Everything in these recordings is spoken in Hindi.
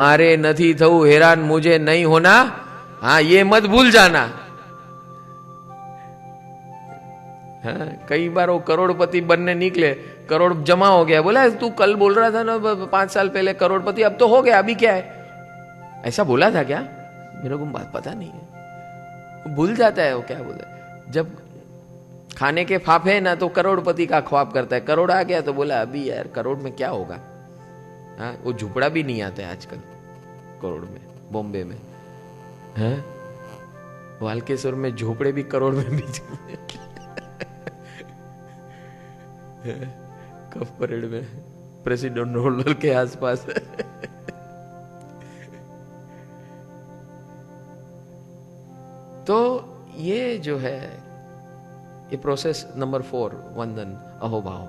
मारे नहीं थऊ हैरान मुझे नहीं होना, हाँ ये मत भूल जाना। हाँ, कई बार वो करोड़पति बनने निकले, करोड़ जमा हो गया, बोला तू कल बोल रहा था ना 5 साल पहले करोड़पति, अब तो हो गया, अभी क्या है? ऐसा बोला था क्या? मेरे को बात पता नहीं है, भूल जाता है वो क्या बोला। जब खाने के फाफे ना तो करोड़पति का ख्वाब करता है, करोड़ आ गया तो बोला अभी यार करोड़ में क्या होगा। हाँ, वो झुपड़ा भी नहीं आता है आजकल करोड़ में, बॉम्बे में। हाँ, वाल्केश्वर में झोपड़े भी करोड़ में भी कफ परेड में प्रेसिडेंट रोलर के आसपास। तो ये जो है ये प्रोसेस नंबर 4, वंदन, अहोभाव,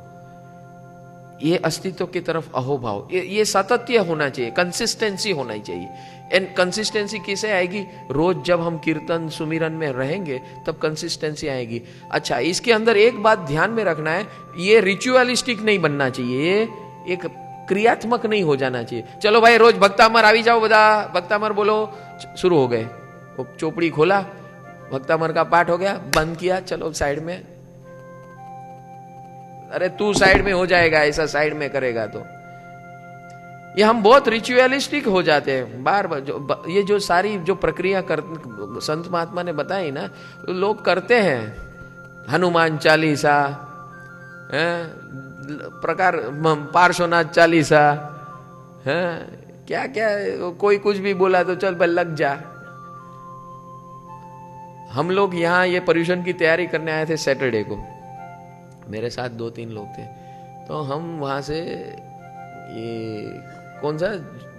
ये अस्तित्व की तरफ अहोभाव, ये सातत्य होना चाहिए, कंसिस्टेंसी होना चाहिए। एंड कंसिस्टेंसी किसे आएगी? रोज जब हम कीर्तन सुमिरन में रहेंगे तब कंसिस्टेंसी आएगी। अच्छा, इसके अंदर एक बात ध्यान में रखना है, ये रिचुअलिस्टिक नहीं बनना चाहिए, ये एक क्रियात्मक नहीं हो जाना चाहिए। चलो भाई रोज भक्तामर आवी जाओ, बदा भक्तामर बोलो, शुरू हो गए, वो चोपड़ी खोला, भक्तामर का पाठ हो गया, बंद किया, चलो साइड में। अरे तू साइड में हो जाएगा, ऐसा साइड में करेगा तो। ये हम बहुत रिचुअलिस्टिक हो जाते हैं बार बार। ये जो सारी जो प्रक्रिया संत महात्मा ने बताई ना, लोग करते हैं, हनुमान चालीसा, प्रकार पार्श्वनाथ चालीसा, क्या क्या, कोई कुछ भी बोला तो चल भाई लग जा। हम लोग यहाँ ये पर्यूषण की तैयारी करने आए थे सैटरडे को, मेरे साथ 2-3 लोग थे, तो हम वहां से ये कौन सा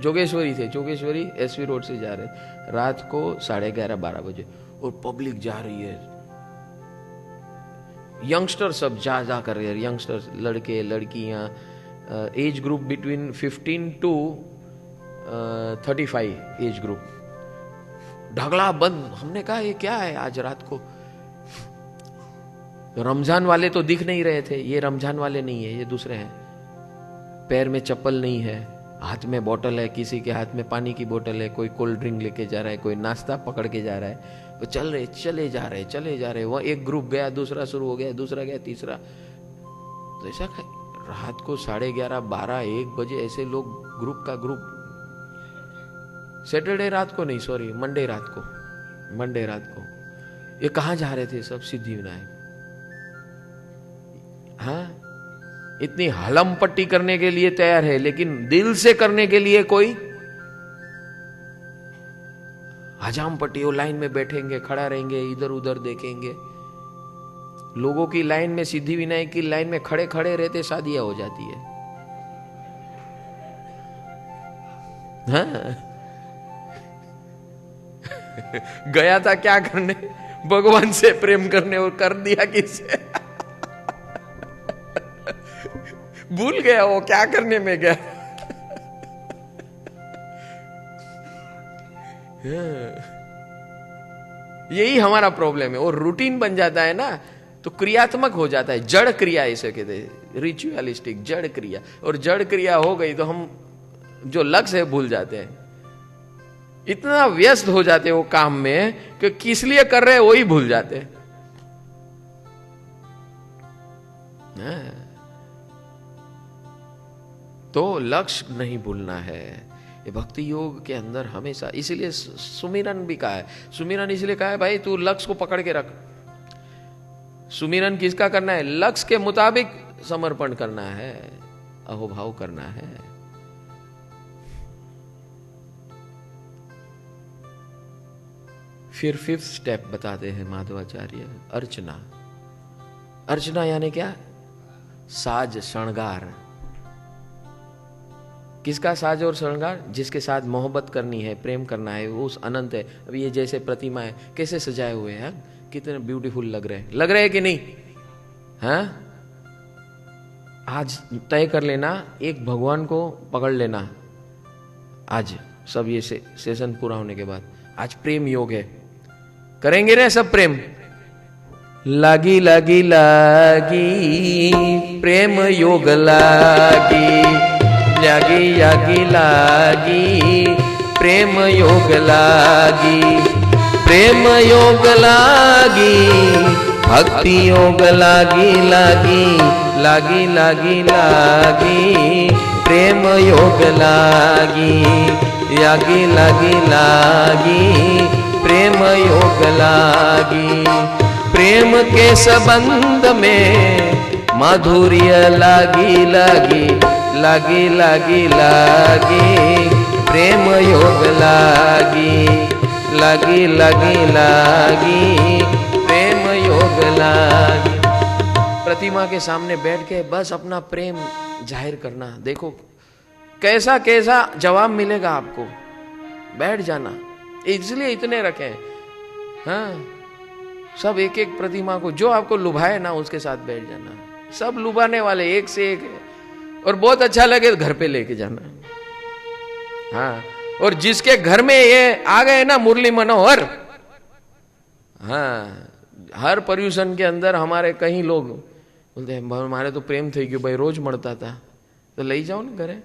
जोगेश्वरी थे, जोगेश्वरी एसवी रोड से जा रहे, रात को 11:30-12 बजे, और पब्लिक जा रही है, यंगस्टर सब जा कर रहे हैं, यंगस्टर्स, लड़के लड़कियां, age group between 15 to 35 age group, ढगला बंद। हमने कहा ये क्या है आज रात को? रमजान वाले तो दिख नहीं रहे थे, ये रमजान वाले नहीं है, ये दूसरे हैं। पैर में चप्पल नहीं है, हाथ में बोतल है, किसी के हाथ में पानी की बोतल है, कोई कोल्ड ड्रिंक लेके जा रहा है, कोई नाश्ता पकड़ के जा रहा है, वो चले जा रहे। वो एक ग्रुप गया, दूसरा शुरू हो गया, दूसरा गया, तीसरा। तो ऐसा रात को 11:30, 12, 1 बजे ऐसे लोग ग्रुप का ग्रुप, सैटरडे रात को नहीं, सॉरी मंडे रात को। ये कहाँ जा रहे थे? सब सिद्धिविनायक। हाँ, इतनी हलम पट्टी करने के लिए तैयार है, लेकिन दिल से करने के लिए कोई हजाम पट्टी। वो लाइन में बैठेंगे, खड़ा रहेंगे, इधर उधर देखेंगे। लोगों की लाइन में, सिद्धिविनायक की लाइन में खड़े खड़े रहते शादियां हो जाती है। हाँ। गया था क्या करने? भगवान से प्रेम करने, और कर दिया किससे? भूल गया वो क्या करने में गया। यही हमारा प्रॉब्लम है, वो रूटीन बन जाता है ना, तो क्रियात्मक हो जाता है, जड़ क्रिया इसे कहते हैं, रिचुअलिस्टिक जड़ क्रिया। और जड़ क्रिया हो गई तो हम जो लक्ष्य है भूल जाते हैं, इतना व्यस्त हो जाते हैं वो काम में कि किस लिए कर रहे हैं वही भूल जाते हैं। तो लक्ष्य नहीं भूलना है, ये भक्ति योग के अंदर हमेशा। इसीलिए सुमिरन भी कहा है, सुमिरन इसलिए कहा है भाई तू लक्ष्य को पकड़ के रख। सुमिरन किसका करना है? लक्ष्य के मुताबिक समर्पण करना है, अहोभाव करना है। फिर 5th स्टेप बताते हैं माधवाचार्य, अर्चना। अर्चना यानी क्या? साज श्रृंगार। किसका साज और श्रृंगार? जिसके साथ मोहब्बत करनी है, प्रेम करना है, वो उस अनंत है। अभी ये जैसे प्रतिमा है, कैसे सजाए हुए हैं, कितने ब्यूटीफुल लग रहे हैं कि नहीं? हाँ, आज तय कर लेना, एक भगवान को पकड़ लेना। आज सब ये सेशन पूरा होने के बाद आज प्रेम योग है, करेंगे ना सब प्रेम। लागी लागी लागी प्रेम योग लागी, लागी लागी लागी प्रेम योग लागी, प्रेम योग लागी, भक्ति योग लागी लागी लागी लागी लागी, प्रेम योग लागी लागी लागी लागी, प्रेम योग लागी। प्रेम के संबंध में माधुर्य लागी लागी लागी लागी लागी, प्रेम योग लागी लागी लागी लागी, प्रेम योग लागी। प्रतिमा के सामने बैठ के बस अपना प्रेम जाहिर करना, देखो कैसा कैसा जवाब मिलेगा आपको। बैठ जाना, इसलिए इतने रखे, हाँ, सब एक एक प्रतिमा को जो आपको लुभाए ना उसके साथ बैठ जाना। सब लुभाने वाले एक से एक है, और बहुत अच्छा लगे तो घर पे लेके जाना। हाँ, और जिसके घर में ये आ गए ना मुरली मनोहर, हाँ, हर पर्यूषण के अंदर हमारे कई लोग बोलते हैं हमारे तो प्रेम थे कि भाई रोज मरता था, तो ले जाओ ना घरे।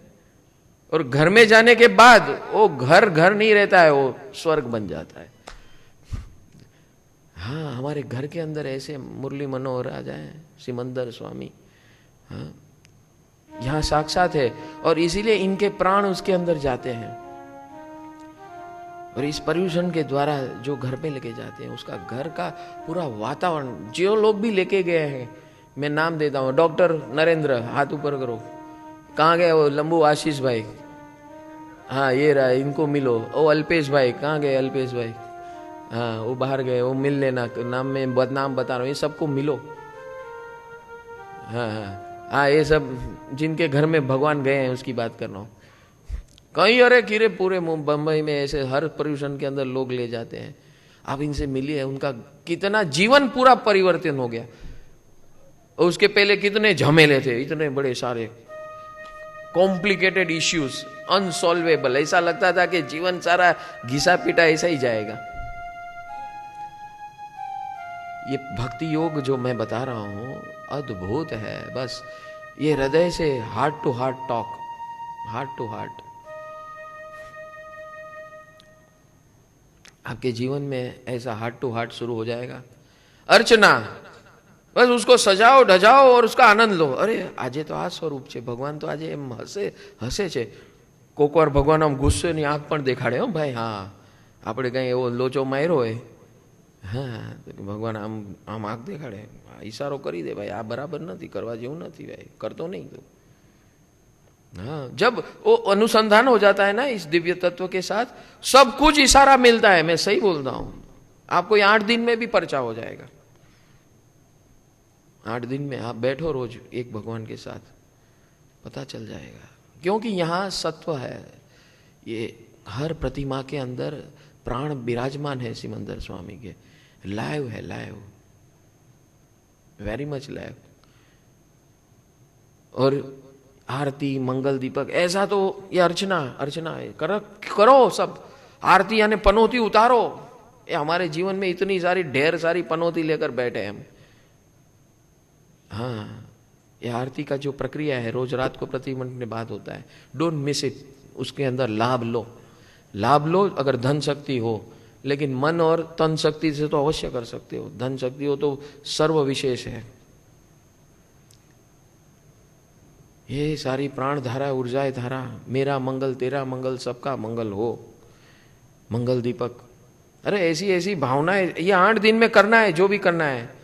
और घर में जाने के बाद वो घर घर नहीं रहता है, वो स्वर्ग बन जाता है। हाँ, हमारे घर के अंदर ऐसे मुरली मनोहर आ जाए, सिमंदर स्वामी, हाँ, यहाँ साक्षात है, और इसीलिए इनके प्राण उसके अंदर जाते हैं। और इस पर्यूषण के द्वारा जो घर पे लेके जाते हैं, उसका घर का पूरा वातावरण, जो लोग भी लेके गए हैं, मैं नाम देता हूँ, डॉक्टर नरेंद्र, हाथ ऊपर करो, कहाँ गए वो लंबू आशीष भाई, हाँ ये रहा, इनको मिलो। ओ अल्पेश भाई, कहाँ गए अल्पेश भाई, हाँ वो बाहर गए, वो मिल लेना, नाम में बदनाम बता रहा हूँ, ये सबको मिलो। हाँ हाँ हाँ, ये सब जिनके घर में भगवान गए हैं उसकी बात कर रहा हूँ। कहीं अरे किरे पूरे बम्बई में ऐसे हर पर्यूषण के अंदर लोग ले जाते हैं, आप इनसे मिलिए, उनका कितना जीवन पूरा परिवर्तन हो गया। और उसके पहले कितने झमेले थे, इतने बड़े सारे कॉम्प्लिकेटेड इश्यूज, अनसॉल्वेबल, ऐसा लगता था कि जीवन सारा घिसा पीटा ऐसा ही जाएगा। ये भक्ति योग जो मैं बता रहा हूं अद्भुत है। बस ये हृदय से heart to heart talk, heart to heart, आपके जीवन में ऐसा हार्ट टू हार्ट शुरू हो जाएगा। अर्चना, बस उसको सजाओ ढजाओ और उसका आनंद लो। अरे आजे तो आ स्वरूप छे, भगवान तो आजे एम हसे छे। कोक વાર ભગવાન આમ ગુસ્સેની આંખ પણ દેખાડે, હો ભાઈ, હા, આપણે કઈ એવો લોચો માર્યો હોય, હા, ભગવાન આમ આમ આંખ દેખાડે, ઈશારો કરી દે, ભાઈ આ બરાબર નથી, કરવા જેવું નથી, ભાઈ કરતો नहीं तो। हाँ, जब वो अनुसंधान हो जाता है ना इस दिव्य तत्व के साथ, सब कुछ इशारा मिलता है। मैं सही बोलता हूं, आपको ये 8 दिन में भी पर्चा हो जाएगा। 8 दिन में आप बैठो रोज एक भगवान के साथ, पता चल जाएगा। क्योंकि यहाँ सत्व है, ये हर प्रतिमा के अंदर प्राण विराजमान है सिमंदर स्वामी के, लाइव है, लाइव, वेरी मच लाइव। और आरती मंगल दीपक ऐसा तो ये अर्चना, अर्चना है, करो सब आरती यानी पनौती उतारो। ये हमारे जीवन में इतनी सारी ढेर सारी पनौती लेकर बैठे हैं हम। हाँ, ये आरती का जो प्रक्रिया है रोज रात को प्रतिमंत्र में बात होता है, डोंट मिस इट। उसके अंदर लाभ लो, लाभ लो अगर धन शक्ति हो, लेकिन मन और तन शक्ति से तो अवश्य कर सकते हो। धन शक्ति हो तो सर्व विशेष है। ये सारी प्राण धारा, ऊर्जाएं धारा, मेरा मंगल तेरा मंगल सबका मंगल हो, मंगल दीपक। अरे ऐसी ऐसी भावनाएं ये 8 दिन में करना है, जो भी करना है।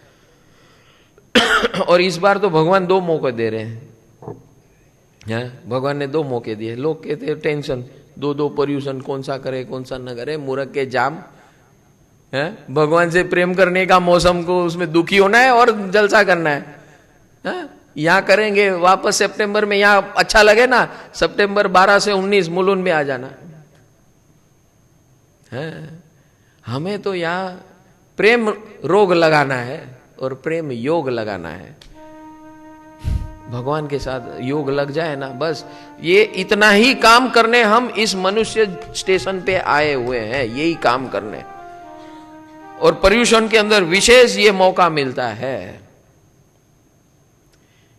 और इस बार तो भगवान 2 मौके दे रहे हैं, भगवान ने 2 मौके दिए। लोग कहते हैं टेंशन, 2 पर्यूषण कौन सा करे कौन सा न करे, मूर्ख के जाम है। भगवान से प्रेम करने का मौसम को उसमें दुखी होना है और जलसा करना है। यहाँ करेंगे, वापस सितंबर में यहाँ अच्छा लगे ना, सितंबर 12 से 19 मुलुन में आ जाना है। हमें तो यहाँ प्रेम रोग लगाना है और प्रेम योग लगाना है। भगवान के साथ योग लग जाए ना, बस ये इतना ही काम करने हम इस मनुष्य स्टेशन पे आए हुए हैं, यही काम करने। और पर्यूषण के अंदर विशेष ये मौका मिलता है।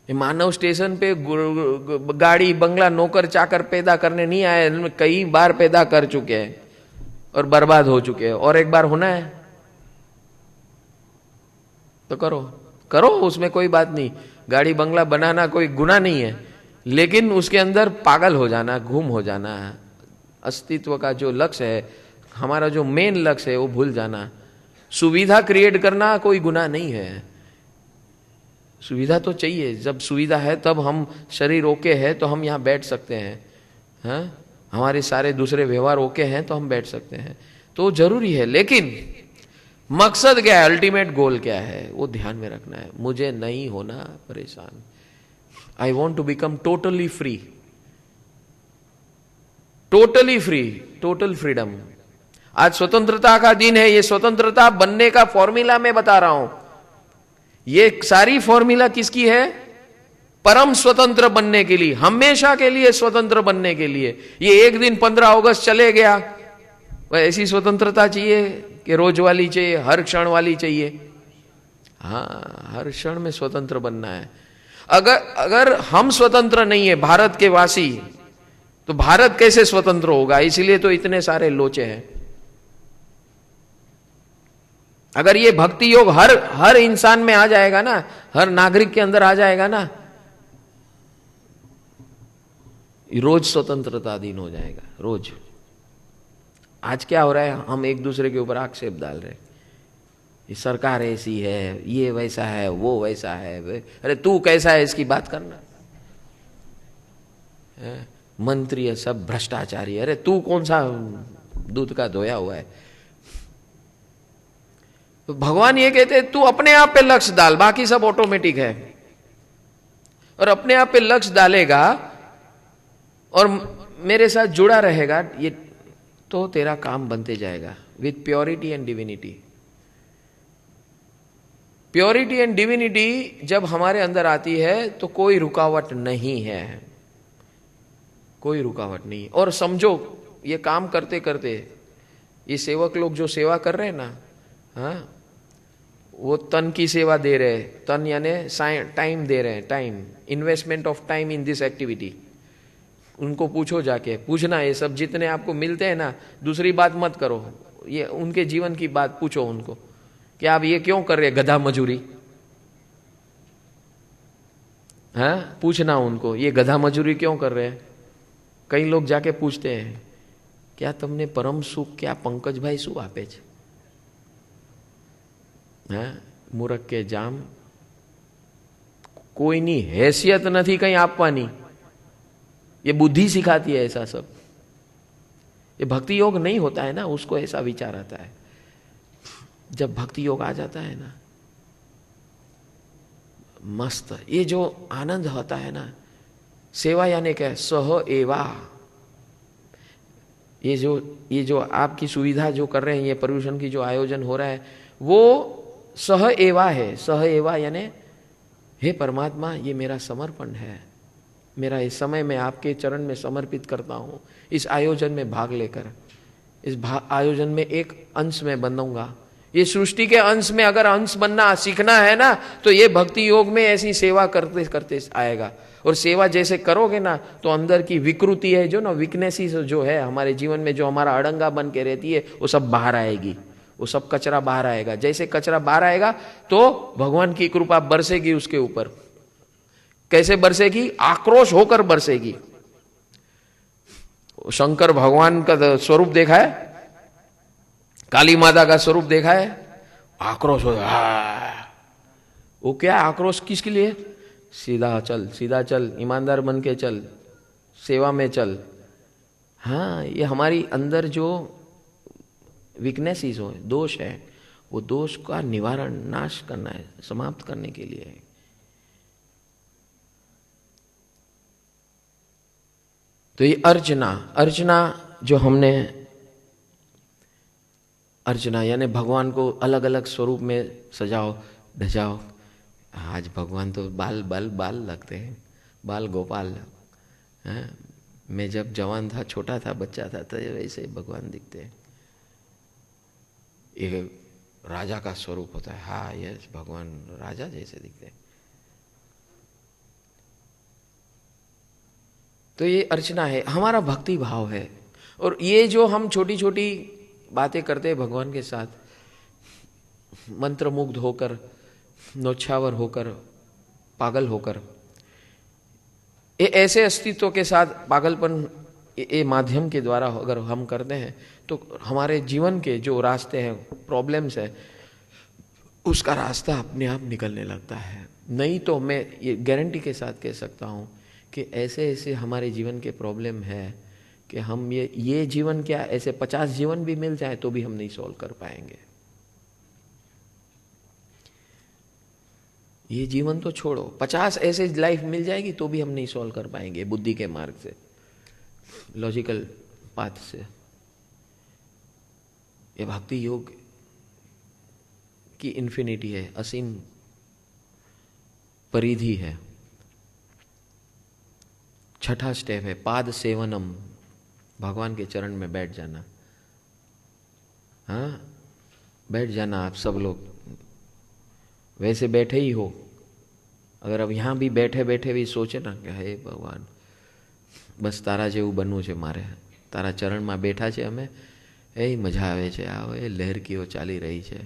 ये मानव स्टेशन पे गाड़ी बंगला नौकर चाकर पैदा करने नहीं आए, कई बार पैदा कर चुके हैं और बर्बाद हो चुके हैं, और एक बार होना है तो करो करो, उसमें कोई बात नहीं। गाड़ी बंगला बनाना कोई गुनाह नहीं है, लेकिन उसके अंदर पागल हो जाना, गुम हो जाना, अस्तित्व का जो लक्ष्य है, हमारा जो मेन लक्ष्य है वो भूल जाना। सुविधा क्रिएट करना कोई गुनाह नहीं है, सुविधा तो चाहिए, जब सुविधा है तब हम, शरीर ओके है तो हम यहाँ बैठ सकते हैं, हाँ? हमारे सारे दूसरे व्यवहार ओके हैं तो हम बैठ सकते हैं, तो जरूरी है। लेकिन मकसद क्या है, अल्टीमेट गोल क्या है, वो ध्यान में रखना है। मुझे नहीं होना परेशान, I want to become totally free, totally free, total freedom. आज स्वतंत्रता का दिन है, ये स्वतंत्रता बनने का फॉर्मूला मैं बता रहा हूं। ये सारी फॉर्मूला किसकी है? परम स्वतंत्र बनने के लिए, हमेशा के लिए स्वतंत्र बनने के लिए। ये एक दिन 15 अगस्त चले गया, वह ऐसी स्वतंत्रता चाहिए कि रोज वाली चाहिए, हर क्षण वाली चाहिए? हाँ, हर क्षण में स्वतंत्र बनना है। अगर हम स्वतंत्र नहीं है, भारत के वासी, तो भारत कैसे स्वतंत्र होगा? इसीलिए तो इतने सारे लोचे हैं। अगर ये भक्ति योग हर इंसान में आ जाएगा ना, हर नागरिक के अंदर आ जाएगा ना, रोज स्वतंत्रता दिन हो जाएगा, रोज। आज क्या हो रहा है, हम एक दूसरे के ऊपर आक्षेप डाल रहे हैं, ये सरकार ऐसी है, ये वैसा है, वो वैसा है। अरे तू कैसा है इसकी बात करना, मंत्री है सब भ्रष्टाचारी, अरे तू कौन सा दूध का धोया हुआ है? तो भगवान ये कहते हैं तू अपने आप पे लक्ष्य डाल, बाकी सब ऑटोमेटिक है। और अपने आप पे लक्ष्य डालेगा और मेरे साथ जुड़ा रहेगा, ये तो तेरा काम बनते जाएगा with purity and divinity. Purity and divinity जब हमारे अंदर आती है तो कोई रुकावट नहीं है, कोई रुकावट नहीं। और समझो, ये काम करते करते ये सेवक लोग जो सेवा कर रहे हैं ना, हाँ, वो तन की सेवा दे रहे हैं, तन यानी टाइम दे रहे हैं, time, investment of time in this activity. उनको पूछो, जाके पूछना, ये सब जितने आपको मिलते हैं ना, दूसरी बात मत करो, ये उनके जीवन की बात पूछो उनको कि आप ये क्यों कर रहे हैं, गधा मजूरी? हाँ, पूछना उनको, ये गधा मजूरी क्यों कर रहे हैं? कई लोग जाके पूछते हैं, क्या तुमने परम सुख क्या पंकज भाई શું આપે છે? हाँ, मूर्ख के जाम, कोईनी हैसियत नहीं कहीं आपवानी, ये बुद्धि सिखाती है ऐसा सब। ये भक्ति योग नहीं होता है ना, उसको ऐसा विचार आता है। जब भक्ति योग आ जाता है ना, मस्त, ये जो आनंद होता है ना, सेवा यानी क्या, सह एवा। ये जो आपकी सुविधा जो कर रहे हैं, ये पर्यूषण की जो आयोजन हो रहा है, वो सह एवा है। सह एवा यानी हे परमात्मा, ये मेरा समर्पण है, मेरा इस समय मैं आपके चरण में समर्पित करता हूँ। इस आयोजन में भाग लेकर, इस आयोजन में एक अंश में बनूंगा। ये सृष्टि के अंश में अगर अंश बनना सीखना है ना, तो ये भक्ति योग में ऐसी सेवा करते करते आएगा। और सेवा जैसे करोगे ना, तो अंदर की विकृति है जो ना, वीकनेसेस जो है हमारे जीवन में, जो हमारा अड़ंगा बन के रहती है, वो सब बाहर आएगी, वो सब कचरा बाहर आएगा। जैसे कचरा बाहर आएगा तो भगवान की कृपा बरसेगी उसके ऊपर। कैसे बरसेगी? आक्रोश होकर बरसेगी। शंकर भगवान का स्वरूप देखा है, काली माता का स्वरूप देखा है, आक्रोश हो, वो क्या आक्रोश किसके लिए? सीधा चल, सीधा चल, ईमानदार बन के चल, सेवा में चल। हाँ, ये हमारी अंदर जो वीकनेसेस हो, दोष है, वो दोष का निवारण, नाश करना है, समाप्त करने के लिए है। तो ये अर्चना जो हमने, अर्चना यानी भगवान को अलग अलग स्वरूप में सजाओ ढजाओ। आज भगवान तो बाल लगते हैं, बाल गोपाल हैं। मैं जब जवान था, छोटा था, बच्चा था, तो वैसे भगवान दिखते हैं। एक राजा का स्वरूप होता है, हाँ यस, भगवान राजा जैसे दिखते हैं। तो ये अर्चना है, हमारा भक्ति भाव है। और ये जो हम छोटी छोटी बातें करते हैं भगवान के साथ, मंत्रमुग्ध होकर, नौछावर होकर, पागल होकर, ये ऐसे अस्तित्व के साथ पागलपन ये माध्यम के द्वारा अगर हम करते हैं तो हमारे जीवन के जो रास्ते हैं, प्रॉब्लम्स है, उसका रास्ता अपने आप निकलने लगता है। नहीं तो मैं ये गारंटी के साथ कह सकता हूँ कि ऐसे ऐसे हमारे जीवन के प्रॉब्लम है कि हम ये जीवन क्या, ऐसे 50 जीवन भी मिल जाए तो भी हम नहीं सॉल्व कर पाएंगे। ये जीवन तो छोड़ो, 50 ऐसे लाइफ मिल जाएगी तो भी हम नहीं सॉल्व कर पाएंगे बुद्धि के मार्ग से, लॉजिकल पाथ से। ये भक्ति योग की इन्फिनिटी है, असीम परिधि है। छठा स्टेप है पाद सेवनम, भगवान के चरण में बैठ जाना। हाँ, बैठ जाना आप सब लोग, वैसे बैठे ही हो। अगर अब यहाँ भी बैठे बैठे भी सोचे ना कि हे भगवान, बस तारा जेવું બનવું છે મારે, તારા ચરણમાં બેઠા છે અમે, એ મજા આવે છે, આ લહેર કેવો ચાલી રહી છે,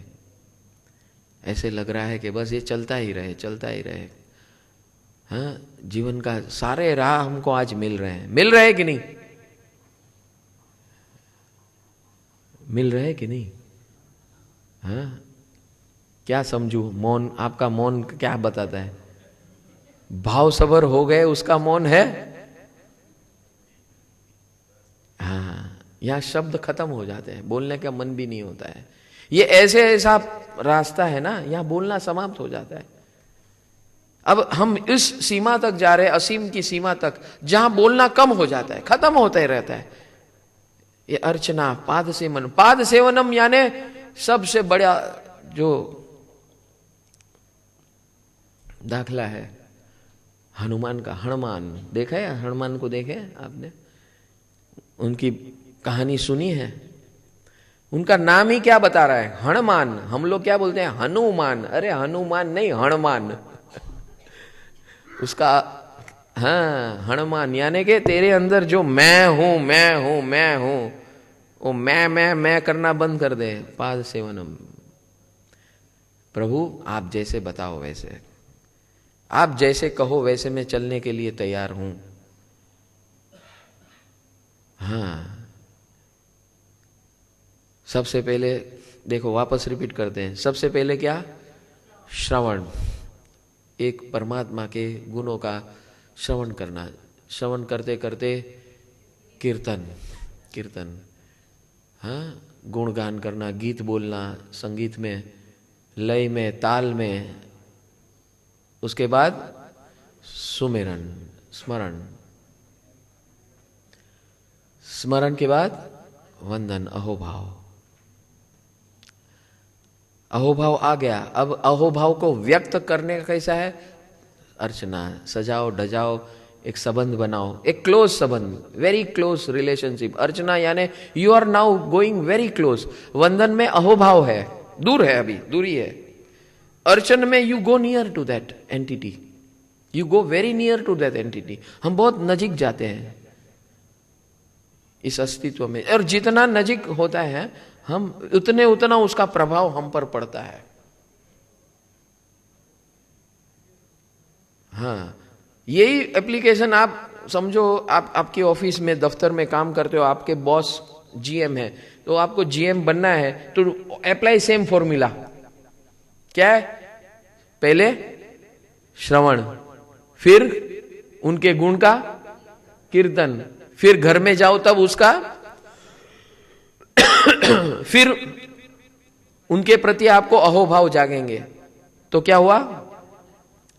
ऐसे लग रहा है कि बस ये चलता ही रहे, चलता ही रहे। हाँ, जीवन का सारे राह हमको आज मिल रहे हैं, मिल रहे कि नहीं, मिल रहे कि नहीं? हाँ, क्या समझू? मौन, आपका मौन क्या बताता है? भाव सबर हो गए उसका मौन है। हाँ, यहाँ शब्द खत्म हो जाते हैं, बोलने का मन भी नहीं होता है। ये ऐसे ऐसा रास्ता है ना, यहाँ बोलना समाप्त हो जाता है। अब हम इस सीमा तक जा रहे हैं, असीम की सीमा तक, जहां बोलना कम हो जाता है, खत्म होता ही रहता है। ये अर्चना, पाद सेवन, पाद सेवनम यानी सबसे बड़ा जो दाखला है हनुमान का। हनुमान देखा है, हनुमान को देखे आपने, उनकी कहानी सुनी है? उनका नाम ही क्या बता रहा है? हनुमान। हम लोग क्या बोलते हैं? हनुमान। अरे हनुमान नहीं, हनुमान उसका। हाँ, हनुमान यानी कि तेरे अंदर जो मैं हूं, मैं हूं, मैं हूं, वो मैं करना बंद कर दे। पाद सेवनम, प्रभु आप जैसे बताओ वैसे, आप जैसे कहो वैसे मैं चलने के लिए तैयार हूं। हाँ, सबसे पहले देखो, वापस रिपीट करते हैं। सबसे पहले क्या? श्रवण, एक परमात्मा के गुणों का श्रवण करना। श्रवण करते करते कीर्तन, कीर्तन, हाँ, गुणगान करना, गीत बोलना, संगीत में, लय में, ताल में। उसके बाद सुमिरन, स्मरण, स्मरण के बाद वंदन, अहोभाव। अहोभाव आ गया। अब अहोभाव को व्यक्त करने का कैसा है? अर्चना, सजाओ ढजाओ, एक संबंध बनाओ, एक क्लोज संबंध, वेरी क्लोज रिलेशनशिप। अर्चना यानी you are now going very close. वंदन में अहोभाव है, दूर है, अभी दूरी है। अर्चन में you go near to that entity, you go very near to that entity. हम बहुत नजीक जाते हैं इस अस्तित्व में, और जितना नजीक होता है हम उतना उसका प्रभाव हम पर पड़ता है। हाँ, यही एप्लीकेशन आप समझो, आप आपके ऑफिस में, दफ्तर में काम करते हो, आपके बॉस जीएम है, तो आपको जीएम बनना है तो अप्लाई सेम फॉर्मूला। क्या है? पहले श्रवण, फिर उनके गुण का कीर्तन, फिर घर में जाओ तब उसका फिर उनके प्रति आपको अहोभाव जागेंगे तो क्या हुआ?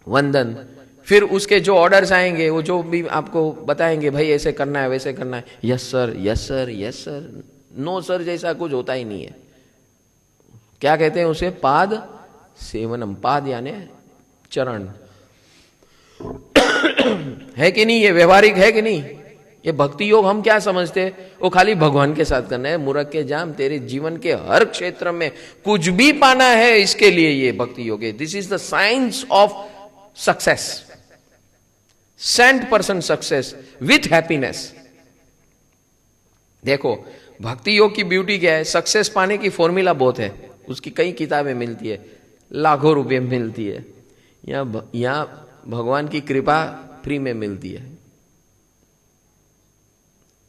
वंदन। फिर उसके जो ऑर्डर्स आएंगे, वो जो भी आपको बताएंगे, भाई ऐसे करना है, वैसे करना है, yes sir, yes sir, yes sir, no sir जैसा कुछ होता ही नहीं है। क्या कहते हैं उसे? पाद सेवनम। पाद यानी चरण। है कि नहीं? ये व्यवहारिक है कि नहीं? ये भक्ति योग हम क्या समझते हैं? वो खाली भगवान के साथ करना है। मूर्ख के जाम, तेरे जीवन के हर क्षेत्र में कुछ भी पाना है, इसके लिए ये भक्ति योग है। This is the science of success. 100% success with happiness. देखो भक्ति योग की ब्यूटी क्या है, सक्सेस पाने की फॉर्मूला बहुत है, उसकी कई किताबें मिलती है, लाखों रुपए मिलती है। यहां भगवान की कृपा फ्री में मिलती है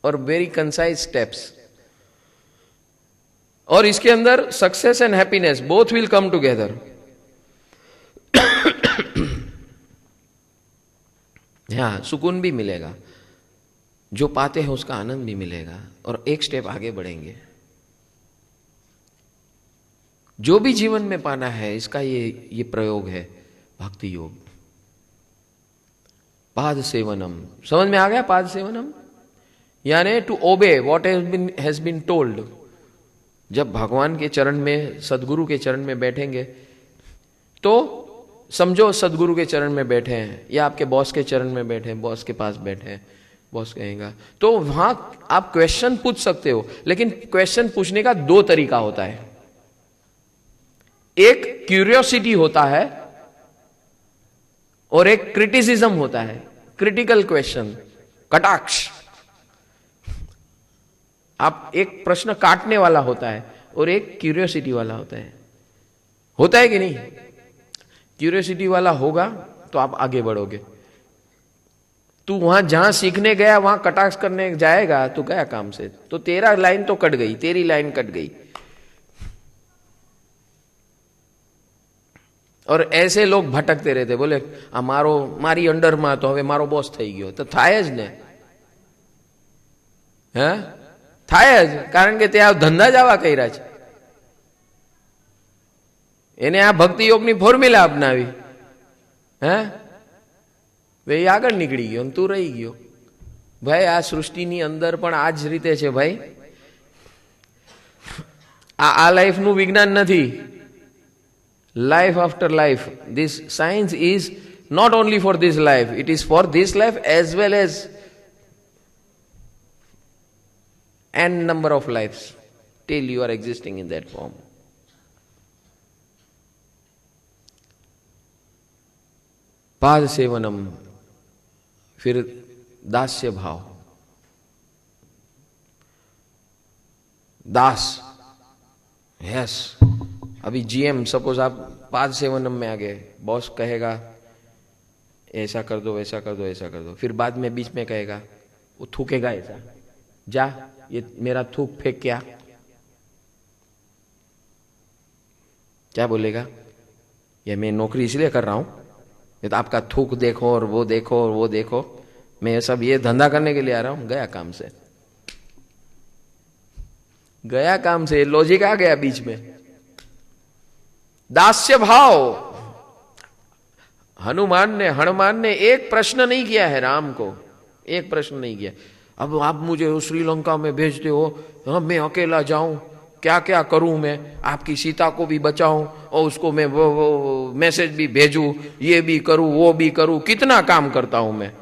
और वेरी कंसाइज स्टेप्स। और इसके अंदर success and happiness both will come together. हाँ, सुकून भी मिलेगा, जो पाते हैं उसका आनंद भी मिलेगा, और एक स्टेप आगे बढ़ेंगे। जो भी जीवन में पाना है इसका ये प्रयोग है भक्ति योग। पाद सेवनम, समझ में आ गया? पाद सेवनम यानी to obey what has been told. जब भगवान के चरण में, सदगुरु के चरण में बैठेंगे तो समझो सदगुरु के चरण में बैठे हैं, या आपके बॉस के चरण में बैठे हैं, बॉस के पास बैठे हैं, बॉस कहेगा तो वहां आप क्वेश्चन पूछ सकते हो, लेकिन क्वेश्चन पूछने का दो तरीका होता है। एक क्यूरियोसिटी होता है और एक क्रिटिसिज्म होता है, क्रिटिकल क्वेश्चन, कटाक्ष। आप एक प्रश्न काटने वाला होता है और एक क्यूरियोसिटी वाला होता है कि नहीं? क्यूरियोसिटी वाला होगा तो आप आगे बढ़ोगे। तू वहां जहां सीखने गया वहां कटाक्ष करने जाएगा तो गया काम से, तो तेरा लाइन तो कट गई, तेरी लाइन कट गई। और ऐसे लोग भटकते रहते, बोले मारी अंडर में तो हवे मारो बॉस થઈ ગયો, तो થાય જ ને, હે થાય જ, કારણ કે તે આ ધંધા જ આવા કર્યા છે। એને આ ભક્તિ યોગની ફોર્મ્યુલા અપનાવી, હે વે આગળ નીકળી ગયો ને તું રહી ગયો। ભાઈ આ સૃષ્ટિની અંદર પણ આ જ રીતે છે ભાઈ। આ લાઈફનું વિજ્ઞાન નથી, life after life. This science is not only for this life, it is for this life as well as n number of lives till you are existing in that form. पाद सेवनम, फिर दास्य भाव। दास, यस। अभी जीएम सपोज आप पाद सेवनम में आ गए, बॉस कहेगा ऐसा कर दो, वैसा कर दो, ऐसा कर दो, फिर बाद में बीच में कहेगा, वो थूकेगा ऐसा, जा ये मेरा थूक फेंक क्या बोलेगा? ये मैं नौकरी इसलिए कर रहा हूं, ये तो आपका थूक देखो और वो देखो और वो देखो, मैं सब ये धंधा करने के लिए आ रहा हूं। गया काम से, गया काम से, लॉजिक आ गया बीच में। दास्य भाव। हनुमान ने एक प्रश्न नहीं किया है राम को, एक प्रश्न नहीं किया। अब आप मुझे श्रीलंका में भेजते हो, हाँ, मैं अकेला जाऊं, क्या क्या करूं मैं, आपकी सीता को भी बचाऊं और उसको मैं वो मैसेज भी भेजूं, ये भी करूं, वो भी करूं, कितना काम करता हूं मैं,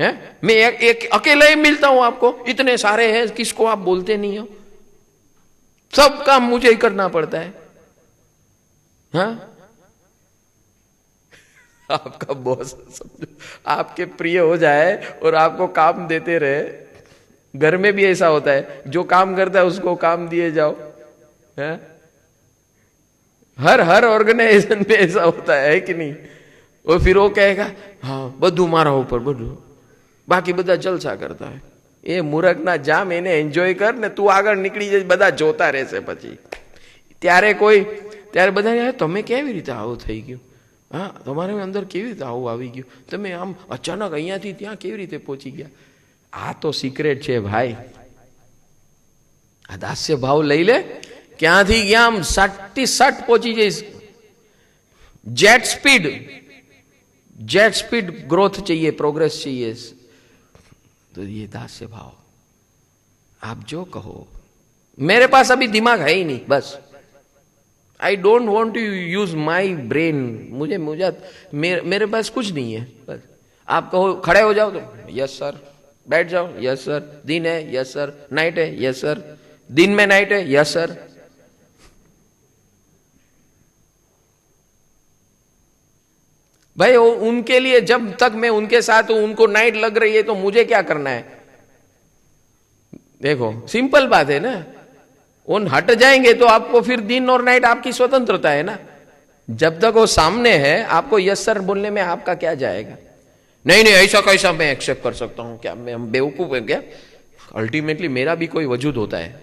हैं? मैं एक अकेला ही मिलता हूं आपको, इतने सारे हैं, किसको आप बोलते नहीं हो? सब काम मुझे ही करना पड़ता है। हाँ? आपका बॉस समझो आपके प्रिय हो जाए और आपको काम देते रहे। घर में भी ऐसा होता है, जो काम करता है उसको काम दिए जाओ, है? हर ऑर्गेनाइजेशन में ऐसा होता है कि नहीं? और फिर वो कहेगा हाँ બધું મારા ઉપર, બધું બાકી બધા જલસા કરતા है। એ મૂર્ખના જામ, એને એન્જોય કર ને તું આગળ નીકળી જાય, બધા જોતા રહેશે પછી। ત્યારે બધા તમે કેવી રીતે આવું થઈ ગયું, હા તમારે અંદર કેવી રીતે આવું આવી ગયું, તમે આમ અચાનક અહીંયાથી ત્યાં કેવી રીતે પહોંચી ગયા? આ તો સિક્રેટ છે ભાઈ। આ દાસ્ય ભાવ લઈ લે, ક્યાંથી ગયા આમ સટ પહોંચી જઈશ। जेट स्पीड ग्रोथ चाहिए, प्रोग्रेस चाहिए, तो ये दास्य भाव। आप जो कहो, मेरे पास अभी दिमाग है ही नहीं, बस I don't want to use my brain, मेरे पास कुछ नहीं है, बस आप कहो खड़े हो जाओ तो यस सर, बैठ जाओ यस सर, दिन है यस सर, नाइट है यस सर, दिन में नाइट है यस सर। भाई वो उनके लिए, जब तक मैं उनके साथ हूं, उनको नाइट लग रही है तो मुझे क्या करना है? देखो सिंपल बात है ना। उन हट जाएंगे तो आपको फिर दिन और नाइट आपकी स्वतंत्रता है ना। जब तक वो सामने है, आपको यस सर बोलने में आपका क्या जाएगा? नहीं नहीं, ऐसा कैसा मैं एक्सेप्ट कर सकता हूं? क्या मैं बेवकूफ है क्या? अल्टीमेटली मेरा भी कोई वजूद होता है।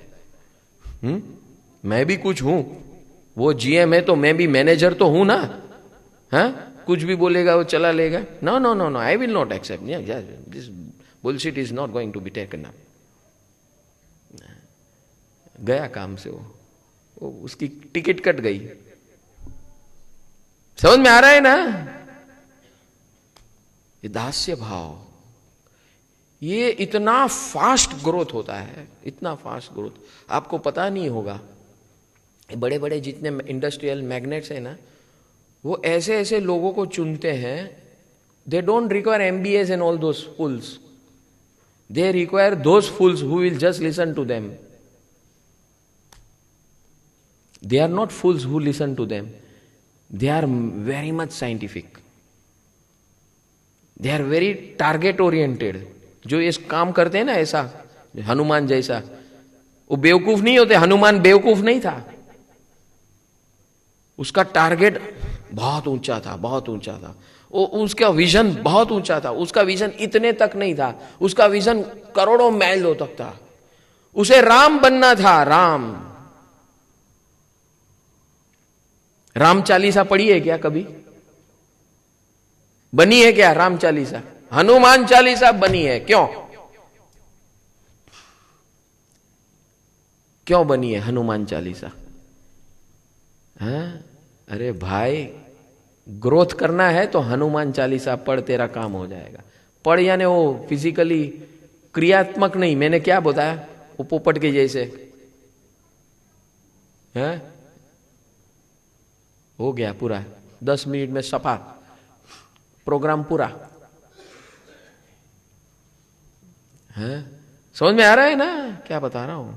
मैं भी कुछ हूं। वो जीएम है तो मैं भी मैनेजर तो हूं ना। हाँ, कुछ भी बोलेगा वो चला लेगा। No no no no, I will not accept this bullshit is not going to be taken up. गया काम से वो उसकी टिकट कट गई। समझ में आ रहा है ना? ये दास्य भाव, ये इतना फास्ट ग्रोथ होता है, इतना फास्ट ग्रोथ, आपको पता नहीं होगा। बड़े बड़े जितने इंडस्ट्रियल मैग्नेट्स हैं ना, वो ऐसे ऐसे लोगों को चुनते हैं। They don't require MBAs and all those fools, they require those fools who will just listen to them. They are not fools who listen to them, they are very much scientific, they are very target oriented. जो इस काम करते हैं ना, ऐसा हनुमान जैसा, वो बेवकूफ नहीं होते। हनुमान बेवकूफ नहीं था, उसका टारगेट बहुत ऊंचा था, बहुत ऊंचा था। वो उसका विजन बहुत ऊंचा था। उसका विजन इतने तक नहीं था, उसका विजन करोड़ों माइलों तक था। उसे राम बनना था, राम। राम चालीसा पढ़ी है क्या कभी? बनी है क्या राम चालीसा? हनुमान चालीसा बनी है। क्यों? क्यों बनी है हनुमान चालीसा? हाँ? अरे भाई, ग्रोथ करना है तो हनुमान चालीसा पढ़, तेरा काम हो जाएगा। पढ़ यानी वो फिजिकली क्रियात्मक नहीं। मैंने क्या बताया? वो पोपट के जैसे है, हो गया पूरा 10 मिनट में सफा प्रोग्राम पूरा है। समझ में आ रहा है ना क्या बता रहा हूं?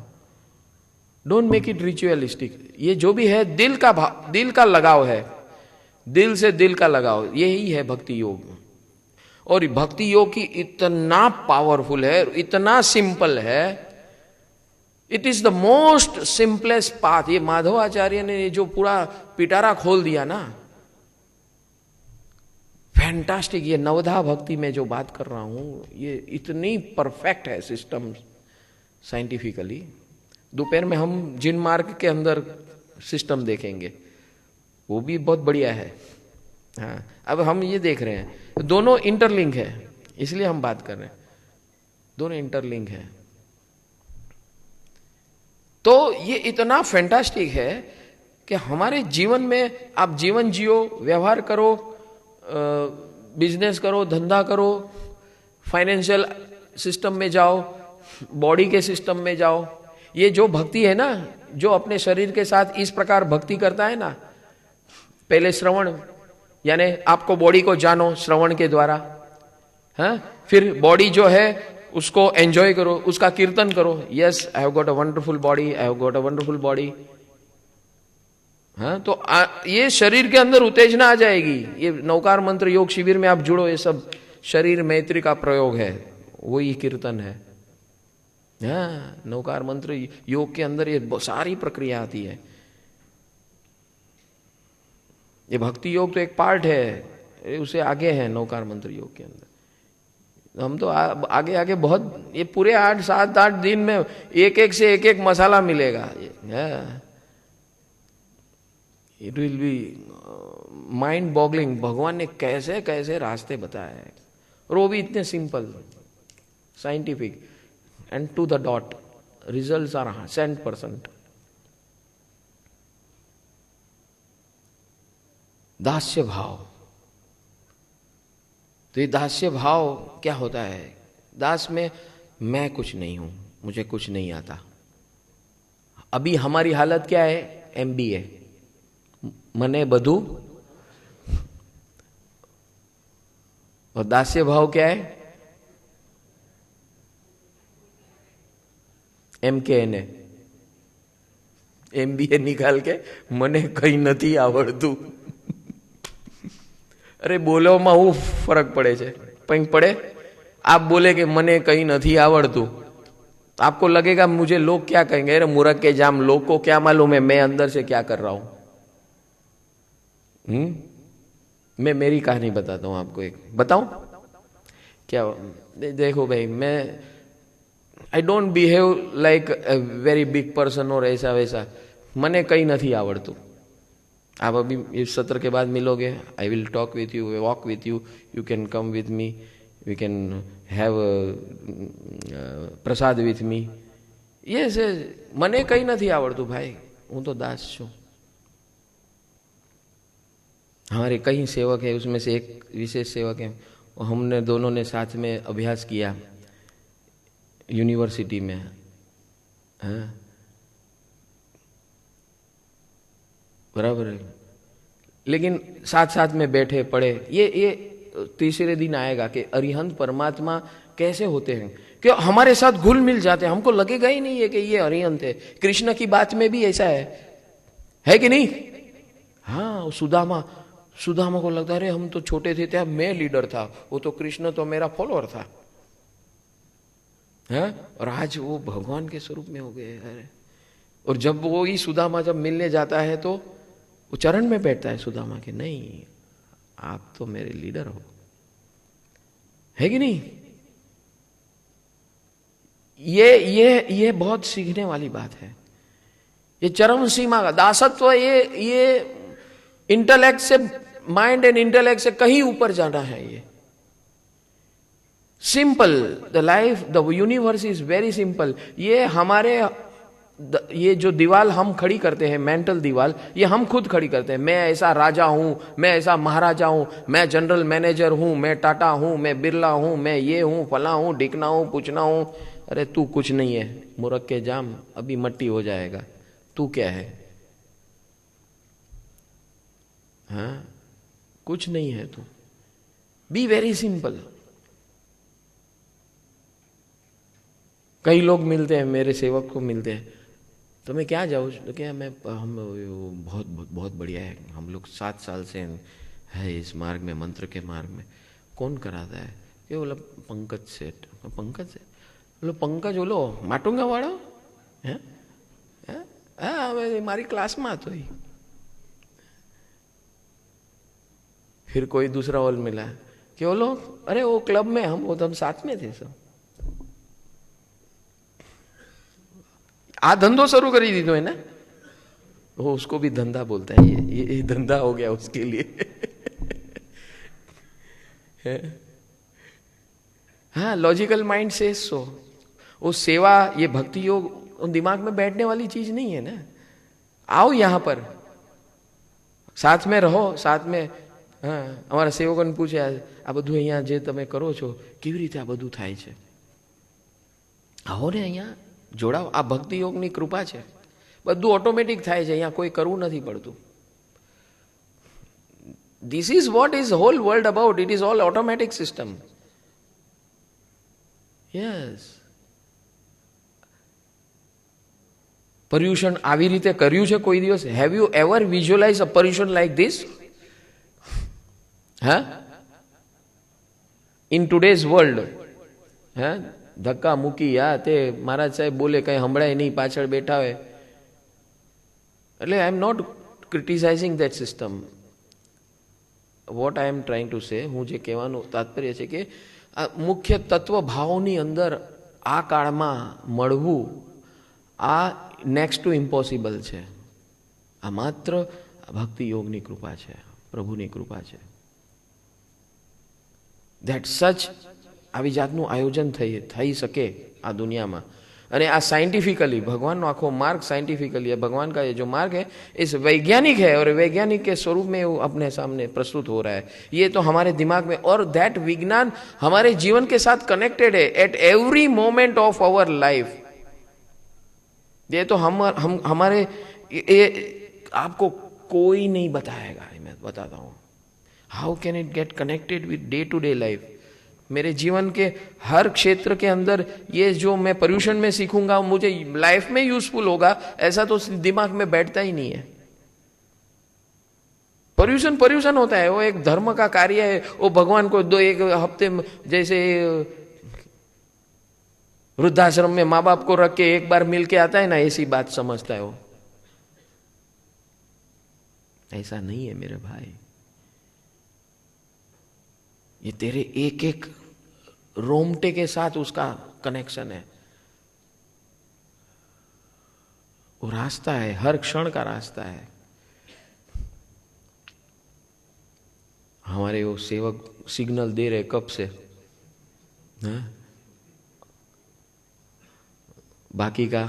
Don't make it ritualistic. ये जो भी है दिल का भाव, दिल का लगाव है, दिल से दिल का लगाव, यही है भक्ति योग। और भक्ति योग की इतना पावरफुल है, इतना सिंपल है। It is the most simplest path. ये माधवाचार्य ने जो पूरा पिटारा खोल दिया ना, फैंटास्टिक। ये नवधा भक्ति में जो बात कर रहा हूं, ये इतनी परफेक्ट है सिस्टम साइंटिफिकली। दोपहर में हम जिन मार्ग के अंदर सिस्टम देखेंगे, वो भी बहुत बढ़िया है। हाँ, अब हम ये देख रहे हैं, दोनों इंटरलिंक है, इसलिए हम बात कर रहे हैं, दोनों इंटरलिंक है। तो ये इतना फैंटास्टिक है कि हमारे जीवन में आप जीवन जियो, व्यवहार करो, बिजनेस करो, धंधा करो, फाइनेंशियल सिस्टम में जाओ, बॉडी के सिस्टम में जाओ। ये जो भक्ति है ना, जो अपने शरीर के साथ इस प्रकार भक्ति करता है ना, पहले श्रवण, यानी आपको बॉडी को जानो श्रवण के द्वारा, हाँ? फिर बॉडी जो है उसको एंजॉय करो, उसका कीर्तन करो। Yes, I have got a wonderful body, I have got a wonderful body. हाँ, तो ये शरीर के अंदर उत्तेजना आ जाएगी। ये नौकार मंत्र योग शिविर में आप जुड़ो, ये सब शरीर मैत्री का प्रयोग है, वही कीर्तन है। हाँ, नौकार मंत्र योग के अंदर ये सारी प्रक्रिया आती है। ये भक्ति योग तो एक पार्ट है, उसे आगे है नौकार मंत्र योग के अंदर। हम तो आगे आगे बहुत, ये पूरे 8-7-8 दिन में एक एक से एक मसाला मिलेगा। It will be mind boggling. भगवान ने कैसे कैसे रास्ते बताए हैं, और वो भी इतने simple, scientific and to the dot. Results are 100%। दास्य भाव, तो ये दास्य भाव क्या होता है? दास में मैं कुछ नहीं हूं, मुझे कुछ नहीं आता। अभी हमारी हालत क्या है? MBA, मने बधु। और दास्य भाव क्या है? MKNA, MBA निकाल के मने कहीं नहीं आवड़तू। અરે બોલોમાં હું ફરક પડે છે? કંઈક પડે? आप बोले कि मने कहीं नहीं आवड़तू, आपको लगेगा मुझे लोग क्या कहेंगे, अरे मूर्ख के जाम, लोग को क्या मालूम है मैं अंदर से क्या कर रहा हूं। मैं मेरी कहानी बताता हूं आपको, एक बताऊं क्या? देखो भाई, मैं I don't behave like a very big person और ऐसा वैसा, मने कहीं नहीं आवड़तू। आप अभी इस सत्र के बाद मिलोगे, I will talk with you, walk with you, you can come with me, we can have prasad with me. ये से मने कहीं नहीं आवड़तू भाई, हूँ तो दास छू। हमारे कई सेवक है, उसमें से एक विशेष सेवक है, हमने दोनों ने साथ में अभ्यास किया यूनिवर्सिटी में। हाँ बराबर है, लेकिन साथ साथ में बैठे पढ़े। ये तीसरे दिन आएगा कि अरिहंत परमात्मा कैसे होते हैं, कि हमारे साथ घुल मिल जाते हैं, हमको लगेगा ही नहीं है कि ये अरिहंत है। कृष्ण की बात में भी ऐसा है कि नहीं? हाँ, सुदामा को लगता अरे हम तो छोटे थे तब मैं लीडर था, वो तो कृष्ण तो मेरा फॉलोअर था, है? और आज वो भगवान के स्वरूप में हो गए। अरे, और जब वो ही सुदामा जब मिलने जाता है तो वो चरण में बैठता है सुदामा के, नहीं आप तो मेरे लीडर हो, है कि नहीं? ये बहुत सीखने वाली बात है। ये चरम सीमा का दासत्व, ये इंटेलेक्ट से, माइंड एंड इंटेलेक्ट से कहीं ऊपर जाना है। ये simple, the life, the universe is very simple. ये जो दीवाल हम खड़ी करते हैं, मेंटल दीवाल, ये हम खुद खड़ी करते हैं। मैं ऐसा राजा हूं, मैं ऐसा महाराजा हूं, मैं जनरल मैनेजर हूं, मैं टाटा हूं, मैं बिरला हूं, मैं ये हूं, फला हूं, ढिकना हूं, पूछना हूं। अरे तू कुछ नहीं है, मूर्ख के जाम, अभी मट्टी हो जाएगा। तू क्या है? हाँ, कुछ नहीं है तू। Be very simple. कई लोग मिलते हैं, मेरे सेवक को मिलते हैं, तो मैं क्या जाऊँ, तो क्या मैं हम बहुत बहुत बहुत बढ़िया है, हम लोग 7 साल से है इस मार्ग में, मंत्र के मार्ग में। कौन कराता है? कि बोला पंकज सेठ। पंकज सेठ बोलो, पंकज बोलो માટુંગા વાળો હે? હા, હવે મારી ક્લાસમાં હતો ही। फिर कोई दूसरा और मिला कि बोलो अरे वो क्लब में हम साथ में थे सब। आ धंधो शुरू कर दीधो है ना, वो उसको भी धंधा बोलता है। ये धंधा हो गया उसके लिए। हाँ, लॉजिकल माइंड से सो वो सेवा, ये भक्ति योग दिमाग में बैठने वाली चीज नहीं है ना। आओ यहां पर, साथ में रहो, साथ में। हाँ, हमारा सेवकोने पूछे आ बधुं अहींया जे तमे करो छो केवी रीते आ बधुं थाय छे? आओ ने अहींया जोड़ाओ, आ भक्ति योगनी कृपा छे, बधुं ऑटोमेटिक थाय छे, अहींया कोई करवुं नथी पड़तुं। This is what is whole world about, it is all automatic system. Yes, Paryushan આવી રીતે કર્યું છે કોઈ દિવસ? Have you ever visualise a Paryushan like this? હા, ઇન ટુડેઝ વર્લ્ડ, હા, ધક્કા મૂકી, આ તે મહારાજ સાહેબ બોલે કઈ સંભળાય નહીં, પાછળ બેઠા હોય. એટલે I am not criticising that system. What I am trying to say, હું જે કહેવાનું તાત્પર્ય છે કે આ મુખ્ય તત્વ ભાવની અંદર આ કાળમાં મળવું આ નેક્સ્ટ ટુ ઇમ્પોસિબલ છે. આ માત્ર ભક્તિ યોગની કૃપા છે, પ્રભુની કૃપા છે. ધેટ સચ આવી જાતનું આયોજન થઈ શકે આ દુનિયામાં. અને આ साइंटिफिकली भगवान आखो मार्ग साइंटिफिकली है. भगवान का ये जो मार्ग है इस वैज्ञानिक है और वैज्ञानिक के स्वरूप में वो अपने सामने प्रस्तुत हो रहा है. ये तो हमारे दिमाग में, और दैट विज्ञान हमारे जीवन के साथ कनेक्टेड है at every moment of our life. ये तो हम हमारे आपको कोई नहीं बताएगा. मैं बताता हूँ how can it get connected with day to day life. मेरे जीवन के हर क्षेत्र के अंदर ये जो मैं पर्यूषण में सीखूंगा मुझे लाइफ में यूजफुल होगा, ऐसा तो दिमाग में बैठता ही नहीं है. पर्यूषण पर्यूषण होता है, वो एक धर्म का कार्य है। वो भगवान को एक हफ्ते में, जैसे वृद्धाश्रम में माँ बाप को रख के एक बार मिल के आता है ना, ऐसी बात समझता है वो। ऐसा नहीं है मेरे भाई, ये तेरे एक एक रोमटे के साथ उसका कनेक्शन है। वो रास्ता है, हर क्षण का रास्ता है। हमारे वो सेवक सिग्नल दे रहे कब से, हाँ? बाकी का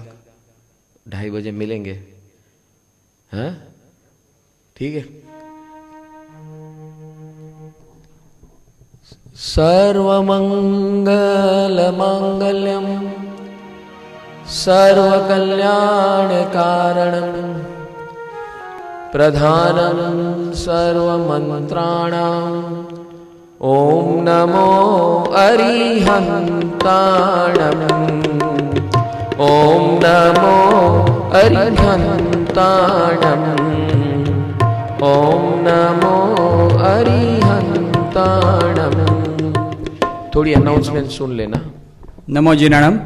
2:30 बजे मिलेंगे, हाँ? ठीक है। सर्वमंगल मांगल्यम सर्वकल्याण कारणम प्रधानम सर्वमंत्राणाम ओम नमो अरिहंताणम ओम नमो अरिहंताणम ओम नमो अरिहंताणम। थोड़ी अनाउंसमेंट सुन लेना। नमो जीनाणम।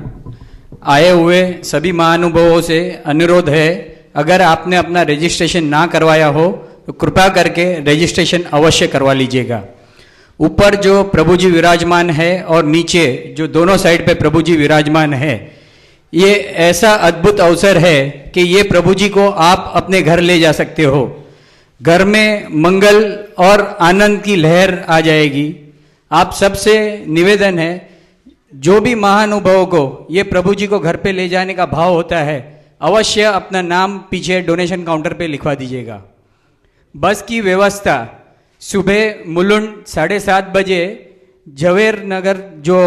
आए हुए सभी महानुभावों से अनुरोध है, अगर आपने अपना रजिस्ट्रेशन ना करवाया हो तो कृपा करके रजिस्ट्रेशन अवश्य करवा लीजिएगा। ऊपर जो प्रभु जी विराजमान है और नीचे जो दोनों साइड पे प्रभु जी विराजमान है, ये ऐसा अद्भुत अवसर है कि ये प्रभु जी को आप अपने घर ले जा सकते हो। घर में मंगल और आनंद की लहर आ जाएगी। आप सबसे निवेदन है, जो भी महानुभावों को ये प्रभु जी को घर पे ले जाने का भाव होता है, अवश्य अपना नाम पीछे डोनेशन काउंटर पे लिखवा दीजिएगा। बस की व्यवस्था सुबह मुलुंड 7:30 बजे झवेर नगर जो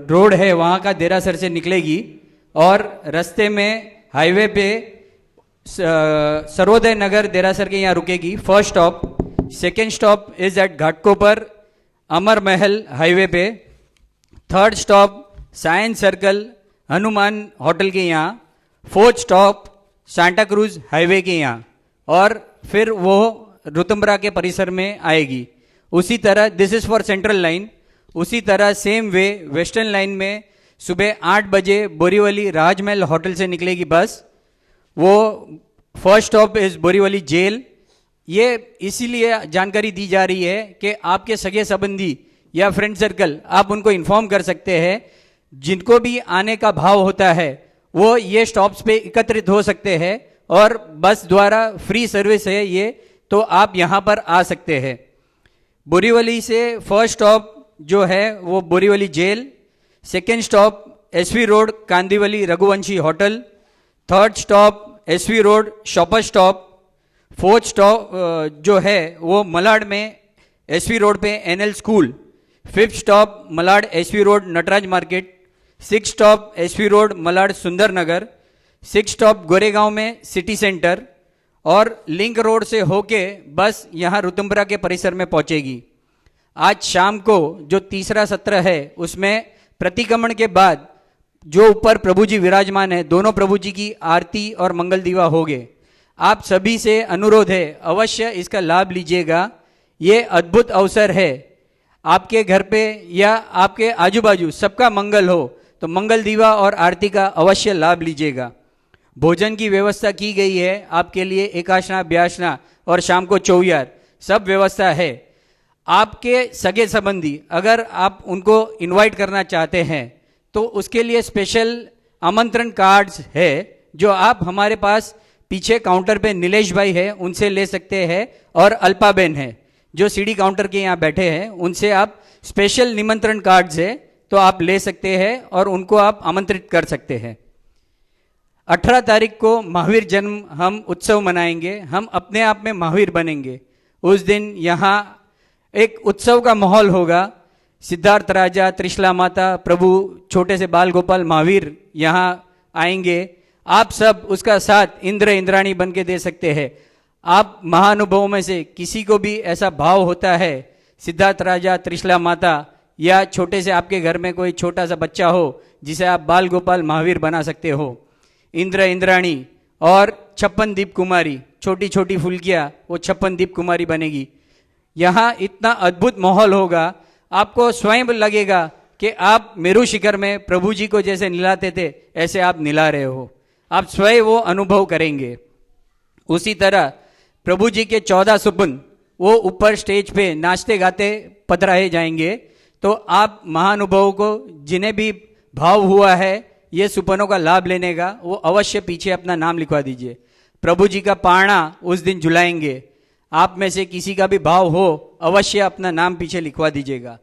रोड है वहाँ का देरासर से निकलेगी और रास्ते में हाईवे पे सर्वोदय नगर देरासर के यहाँ रुकेगी। First stop, second stop is at Ghatkopar Amar Mahal highway पे। Third stop science circle Hanuman hotel के यहाँ। Fourth stop Santacruz highway के यहाँ और फिर वो रुतुम्बरा के परिसर में आएगी। उसी तरह this is for central line. उसी तरह सेम वे वेस्टर्न लाइन में सुबह 8 बजे बोरीवली राजमहल होटल से निकलेगी बस। वो first stop is Borivali jail. ये इसीलिए जानकारी दी जा रही है कि आपके सगे संबंधी या फ्रेंड सर्कल, आप उनको इन्फॉर्म कर सकते हैं। जिनको भी आने का भाव होता है वो ये स्टॉप्स पे एकत्रित हो सकते हैं और बस द्वारा फ्री सर्विस है ये, तो आप यहाँ पर आ सकते हैं। बोरीवली से फर्स्ट स्टॉप जो है वो Borivali jail. Second stop SV road Kandivali Raghuvanshi hotel. Third stop SV road Shopper Stop. Fourth stop जो है वो मलाड में एसवी रोड पे NL school. Fifth stop Malad SV road Natraj market. Six stop SV road Malad Sundar Nagar. Six stop Goregaon में सिटी सेंटर और लिंक रोड से होके बस यहाँ रुतुम्बरा के परिसर में पहुँचेगी। आज शाम को जो तीसरा सत्र है उसमें प्रतिक्रमण के बाद जो ऊपर प्रभु जी विराजमान है, दोनों प्रभु जी की आरती और मंगल दीवा होंगे। आप सभी से अनुरोध है, अवश्य इसका लाभ लीजिएगा। ये अद्भुत अवसर है, आपके घर पे या आपके आजू बाजू सबका मंगल हो तो मंगल दीवा और आरती का अवश्य लाभ लीजिएगा। भोजन की व्यवस्था की गई है आपके लिए, एकाशना ब्याशना और शाम को चौयार सब व्यवस्था है। आपके सगे संबंधी अगर आप उनको इनवाइट करना चाहते हैं तो उसके लिए स्पेशल आमंत्रण कार्ड्स है जो आप हमारे पास पीछे काउंटर पे नीलेश भाई है उनसे ले सकते हैं और अल्पाबेन है जो सीडी काउंटर के यहाँ बैठे हैं, उनसे आप स्पेशल निमंत्रण कार्ड्स है तो आप ले सकते हैं और उनको आप आमंत्रित कर सकते हैं। 18 तारीख को महावीर जन्म हम उत्सव मनाएंगे। हम अपने आप में महावीर बनेंगे। उस दिन यहाँ एक उत्सव का माहौल होगा। सिद्धार्थ राजा, त्रिशला माता, प्रभु छोटे से बाल गोपाल महावीर यहाँ आएंगे। आप सब उसका साथ इंद्र इंद्राणी बन के दे सकते हैं। आप महानुभवों में से किसी को भी ऐसा भाव होता है, सिद्धार्थ राजा, त्रिशला माता या छोटे से आपके घर में कोई छोटा सा बच्चा हो जिसे आप बाल गोपाल महावीर बना सकते हो। इंद्र इंद्राणी और 56 दीप कुमारी छोटी छोटी फुल्कियाँ, वो 56 दीप कुमारी बनेगी। यहाँ इतना अद्भुत माहौल होगा, आपको स्वयं लगेगा कि आप मेरू शिखर में प्रभु जी को जैसे निलाते थे ऐसे आप निला रहे हो, आप स्वयं वो अनुभव करेंगे। उसी तरह प्रभु जी के 14 सुपुन वो ऊपर स्टेज पे नाचते गाते पधराए जाएंगे। तो आप महानुभवों को जिन्हें भी भाव हुआ है ये सुपनों का लाभ लेने का, वो अवश्य पीछे अपना नाम लिखवा दीजिए। प्रभु जी का पारना उस दिन झुलाएंगे, आप में से किसी का भी भाव हो अवश्य अपना नाम पीछे लिखवा दीजिएगा।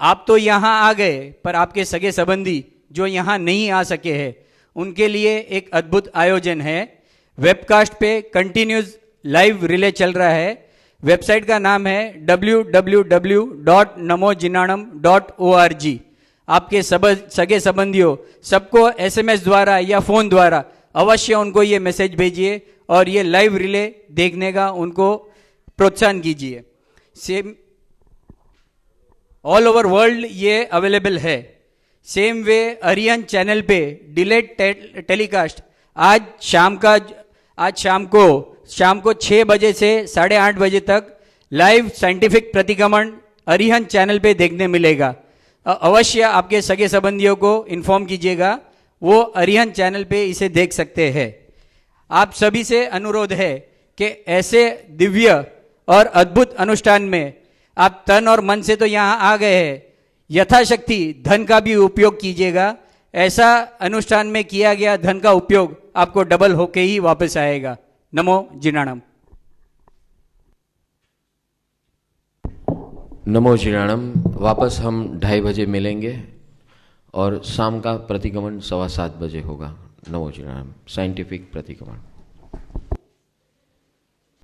आप तो यहाँ आ गए, पर आपके सगे संबंधी जो यहाँ नहीं आ सके हैं उनके लिए एक अद्भुत आयोजन है। वेबकास्ट पे कंटिन्यूस लाइव रिले चल रहा है। वेबसाइट का नाम है www.namojinanam.org। आपके सगे संबंधियों सबको SMS द्वारा या फोन द्वारा अवश्य उनको ये मैसेज भेजिए और ये लाइव रिले देखने का उनको प्रोत्साहन कीजिए। सेम ऑल ओवर वर्ल्ड ये अवेलेबल है। सेम वे अरियन चैनल पे डिलेट टेलीकास्ट आज शाम को 6 बजे से 8:30 बजे तक लाइव साइंटिफिक प्रतिक्रमण अरिहंत चैनल पे देखने मिलेगा। अवश्य आपके सगे संबंधियों को इन्फॉर्म कीजिएगा, वो अरिहंत चैनल पे इसे देख सकते हैं। आप सभी से अनुरोध है कि ऐसे दिव्य और अद्भुत अनुष्ठान में आप तन और मन से तो यहाँ आ गए हैं, यथाशक्ति धन का भी उपयोग कीजिएगा। ऐसा अनुष्ठान में किया गया धन का उपयोग आपको डबल होके ही वापस आएगा। नमो जिनाणम। नमो जिनाणम। वापस हम 2:30 बजे मिलेंगे और शाम का प्रतिक्रमण 7:15 बजे होगा। नमो जिनाणम। साइंटिफिक प्रतिक्रमण।